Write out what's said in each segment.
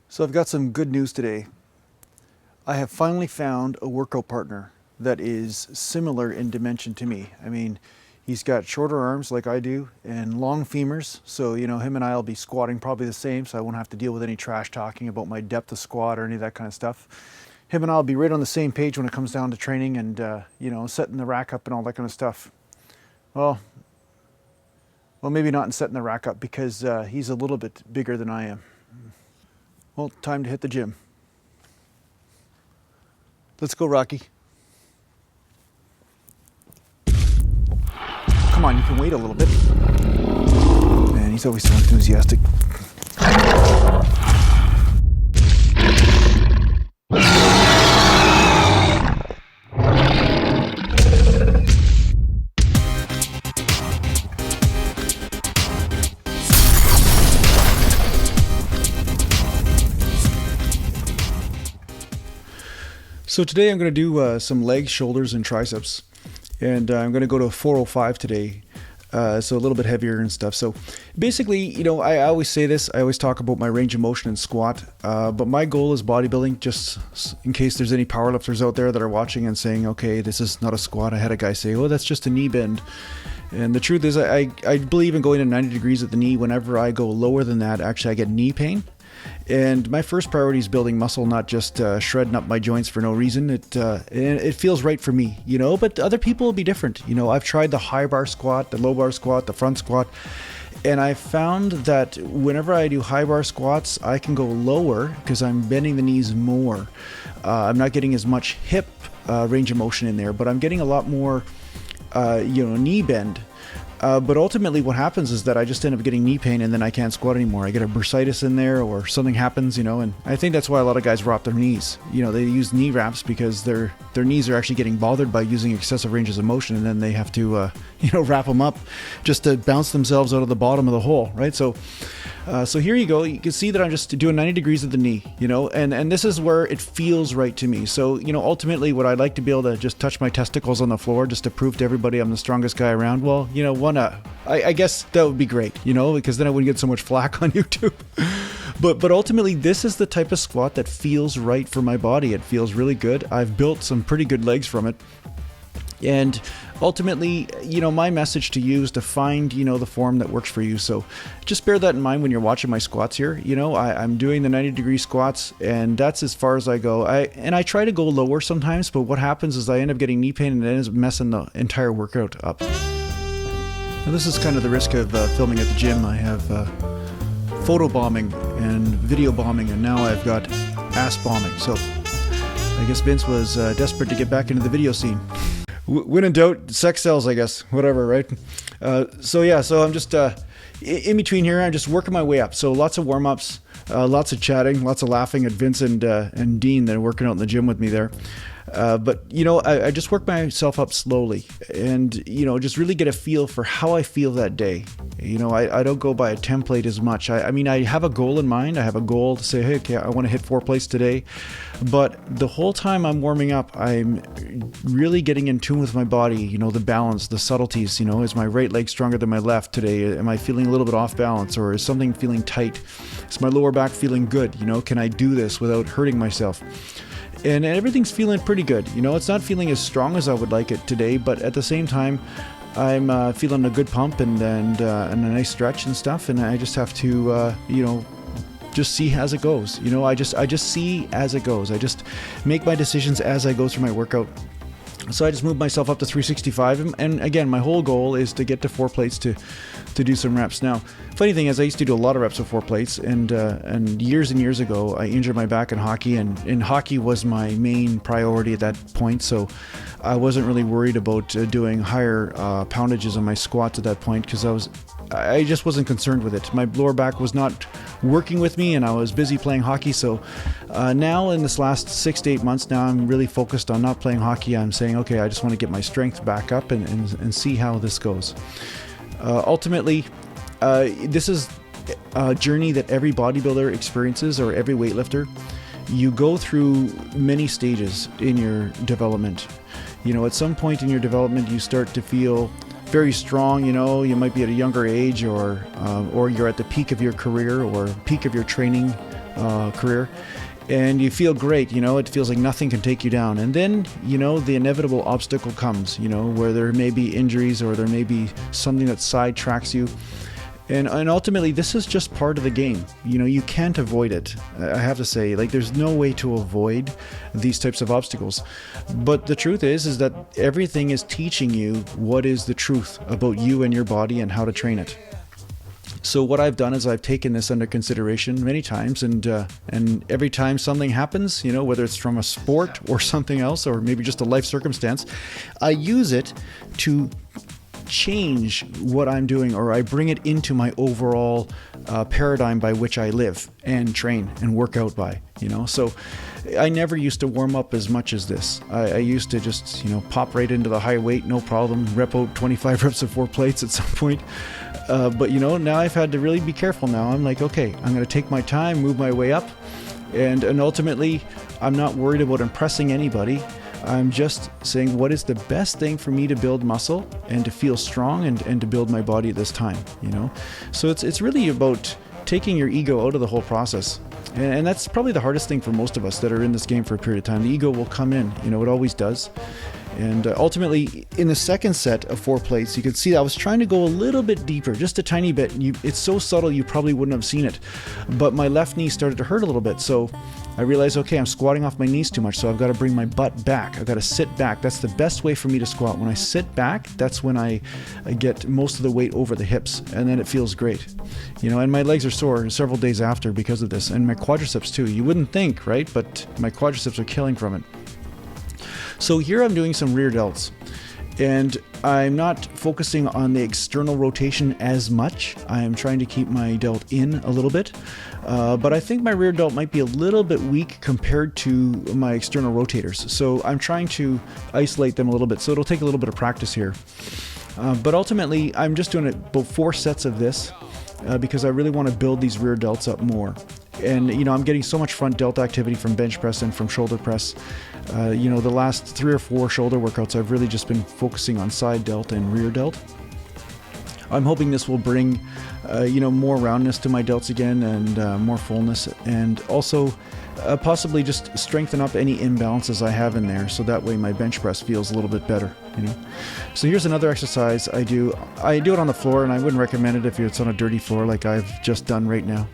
So I've got some good news today. I have finally found a workout partner that is similar in dimension to me. I mean, he's got shorter arms like I do and long femurs. So, you know, him and I will be squatting probably the same, so I won't have to deal with any trash talking about my depth of squat or any of that kind of stuff. Him and I will be right on the same page when it comes down to training and, you know, setting the rack up and all that kind of stuff. Well, maybe not in setting the rack up because he's a little bit bigger than I am. Well, time to hit the gym. Let's go, Rocky. Come on, you can wait a little bit. Man, he's always so enthusiastic. So today I'm going to do some legs, shoulders, and triceps, and I'm going to go to 405 today, so a little bit heavier and stuff. So basically, you know, I always say this, I always talk about my range of motion and squat, but my goal is bodybuilding, just in case there's any powerlifters out there that are watching and saying, okay, this is not a squat. I had a guy say, oh, that's just a knee bend. And the truth is, I believe in going to 90 degrees at the knee. Whenever I go lower than that, actually I get knee pain. And my first priority is building muscle, not just shredding up my joints for no reason. It feels right for me, you know, but other people will be different. You know, I've tried the high bar squat, the low bar squat, the front squat, and I found that whenever I do high bar squats, I can go lower because I'm bending the knees more. I'm not getting as much hip range of motion in there, but I'm getting a lot more, knee bend. But ultimately what happens is that I just end up getting knee pain and then I can't squat anymore. I get a bursitis in there or something happens, you know, and I think that's why a lot of guys wrap their knees. You know, they use knee wraps because their knees are actually getting bothered by using excessive ranges of motion, and then they have to, wrap them up just to bounce themselves out of the bottom of the hole, right? So here you go. You can see that I'm just doing 90 degrees at the knee, you know, and this is where it feels right to me. So, you know, ultimately what I'd like to be able to just touch my testicles on the floor just to prove to everybody I'm the strongest guy around. Well, you know, I guess that would be great, you know, because then I wouldn't get so much flack on YouTube. But ultimately, this is the type of squat that feels right for my body. It feels really good. I've built some pretty good legs from it. And ultimately, you know, my message to you is to find, you know, the form that works for you. So just bear that in mind when you're watching my squats here. You know, I'm doing the 90-degree squats, and that's as far as I go. I try to go lower sometimes, but what happens is I end up getting knee pain and it ends up messing the entire workout up. Now, this is kind of the risk of filming at the gym. I have photo bombing and video bombing, and now I've got ass bombing. So I guess Vince was desperate to get back into the video scene. When in doubt, sex sells, I guess. Whatever, right? So I'm just in between here. I'm just working my way up. So lots of warm-ups, lots of chatting, lots of laughing at Vince and Dean that are working out in the gym with me there. But, you know, I just work myself up slowly and, you know, just really get a feel for how I feel that day. You know, I don't go by a template as much. I mean, I have a goal in mind. I have a goal to say, hey, okay, I want to hit 4 plates today. But the whole time I'm warming up, I'm really getting in tune with my body, you know, the balance, the subtleties, you know, is my right leg stronger than my left today? Am I feeling a little bit off balance, or is something feeling tight? Is my lower back feeling good? You know, can I do this without hurting myself? And everything's feeling pretty good. You know, it's not feeling as strong as I would like it today, but at the same time, I'm feeling a good pump and a nice stretch and stuff. And I just have to, just see as it goes. You know, I just see as it goes. I just make my decisions as I go through my workout. So I just moved myself up to 365, and again, my whole goal is to get to 4 plates to do some reps. Now, funny thing is, I used to do a lot of reps with 4 plates, and years and years ago, I injured my back in hockey, and hockey was my main priority at that point. So I wasn't really worried about doing higher poundages on my squats at that point because I just wasn't concerned with it. My lower back was not working with me, and I was busy playing hockey. So now in this last 6 to 8 months now, I'm really focused on not playing hockey. I'm saying, okay, I just want to get my strength back up and see how this goes. Ultimately, this is a journey that every bodybuilder experiences, or every weightlifter. You go through many stages in your development. You know, at some point in your development, you start to feel very strong. You know, you might be at a younger age, or you're at the peak of your career or peak of your training career. And you feel great, it feels like nothing can take you down. And then, the inevitable obstacle comes, where there may be injuries or there may be something that sidetracks you. And ultimately, this is just part of the game. You can't avoid it. I have to say, there's no way to avoid these types of obstacles. But the truth is that everything is teaching you what is the truth about you and your body and how to train it. So what I've done is I've taken this under consideration many times, and every time something happens, whether it's from a sport or something else, or maybe just a life circumstance, I use it to change what I'm doing, or I bring it into my overall paradigm by which I live and train and work out by, So I never used to warm up as much as this. I used to just, pop right into the high weight, no problem, rep out 25 reps of 4 plates at some point. But now I've had to really be careful now. I'm like, okay, I'm going to take my time, move my way up. And ultimately, I'm not worried about impressing anybody. I'm just saying what is the best thing for me to build muscle and to feel strong and to build my body at this time, So it's really about taking your ego out of the whole process. And that's probably the hardest thing for most of us that are in this game for a period of time. The ego will come in, it always does. And ultimately, in the second set of 4 plates, you can see I was trying to go a little bit deeper, just a tiny bit. It's so subtle you probably wouldn't have seen it. But my left knee started to hurt a little bit. So I realized, okay, I'm squatting off my knees too much. So I've got to bring my butt back. I've got to sit back. That's the best way for me to squat. When I sit back, that's when I get most of the weight over the hips. And then it feels great. And my legs are sore several days after because of this. And my quadriceps too. You wouldn't think, right? But my quadriceps are killing from it. So here I'm doing some rear delts, and I'm not focusing on the external rotation as much. I am trying to keep my delt in a little bit, but I think my rear delt might be a little bit weak compared to my external rotators. So I'm trying to isolate them a little bit. So it'll take a little bit of practice here. But ultimately, I'm just doing about 4 sets of this because I really want to build these rear delts up more. And, I'm getting so much front delt activity from bench press and from shoulder press. The last 3 or 4 shoulder workouts, I've really just been focusing on side delt and rear delt. I'm hoping this will bring, more roundness to my delts again and more fullness, and also possibly just strengthen up any imbalances I have in there, so that way my bench press feels a little bit better. So here's another exercise I do. I do it on the floor, and I wouldn't recommend it if it's on a dirty floor like I've just done right now.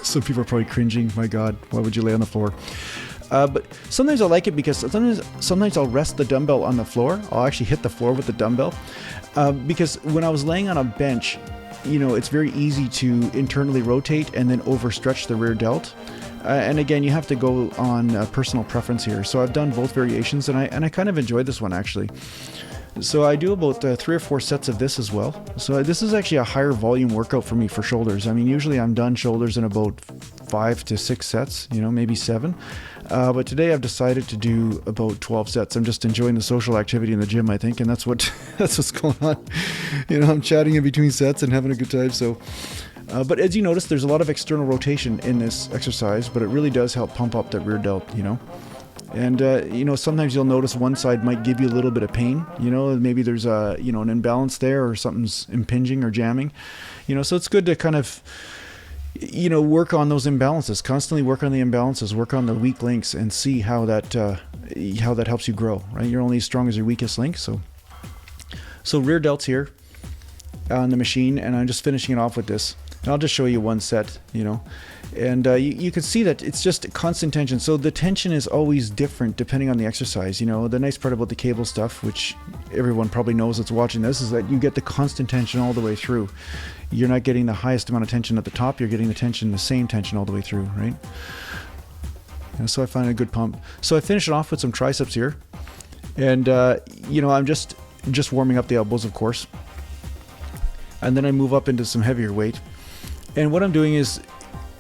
Some people are probably cringing. My God, why would you lay on the floor? But sometimes I like it because sometimes I'll rest the dumbbell on the floor. I'll actually hit the floor with the dumbbell because when I was laying on a bench, it's very easy to internally rotate and then overstretch the rear delt. And again, you have to go on personal preference here. So I've done both variations, and I kind of enjoyed this one actually. So I do about 3 or 4 sets of this as well. So this is actually a higher volume workout for me for shoulders. I mean, usually I'm done shoulders in about 5 to 6 sets, maybe 7. But today I've decided to do about 12 sets. I'm just enjoying the social activity in the gym, I think, and that's what's going on. I'm chatting in between sets and having a good time. So, but as you notice, there's a lot of external rotation in this exercise, but it really does help pump up that rear delt, And, sometimes you'll notice one side might give you a little bit of pain, maybe there's an imbalance there or something's impinging or jamming, so it's good to kind of, work on those imbalances, constantly work on the imbalances, work on the weak links and see how that helps you grow, right? You're only as strong as your weakest link. So rear delts here on the machine, and I'm just finishing it off with this. And I'll just show you one set, and you can see that it's just constant tension. So the tension is always different depending on the exercise. The nice part about the cable stuff, which everyone probably knows that's watching this, is that you get the constant tension all the way through. You're not getting the highest amount of tension at the top. You're getting the same tension all the way through, right? So I find a good pump. So I finish it off with some triceps here. And, I'm just warming up the elbows, of course. And then I move up into some heavier weight. And what I'm doing is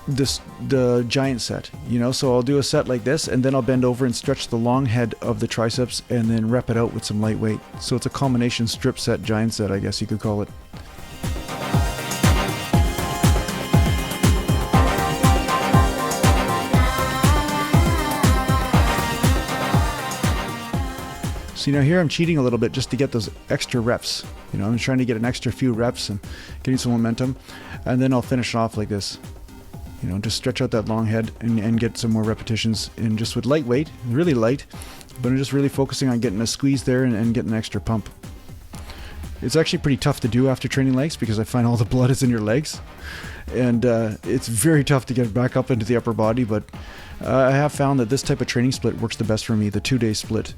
the giant set, so I'll do a set like this, and then I'll bend over and stretch the long head of the triceps and then rep it out with some light weight. So it's a combination strip set, giant set, I guess you could call it. So here I'm cheating a little bit just to get those extra reps. I'm trying to get an extra few reps and getting some momentum, and then I'll finish off like this. You know, just stretch out that long head and get some more repetitions, and just with light weight, really light, but I'm just really focusing on getting a squeeze there and getting an extra pump. It's actually pretty tough to do after training legs because I find all the blood is in your legs, and it's very tough to get back up into the upper body, but I have found that this type of training split works the best for me, the 2-day split.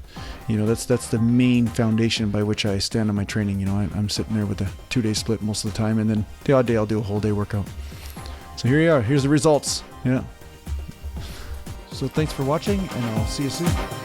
You know, that's the main foundation by which I stand on my training. You know, I'm sitting there with a 2-day split most of the time, and then the odd day I'll do a whole day workout. So here you are, here's the results. Yeah. So thanks for watching, and I'll see you soon.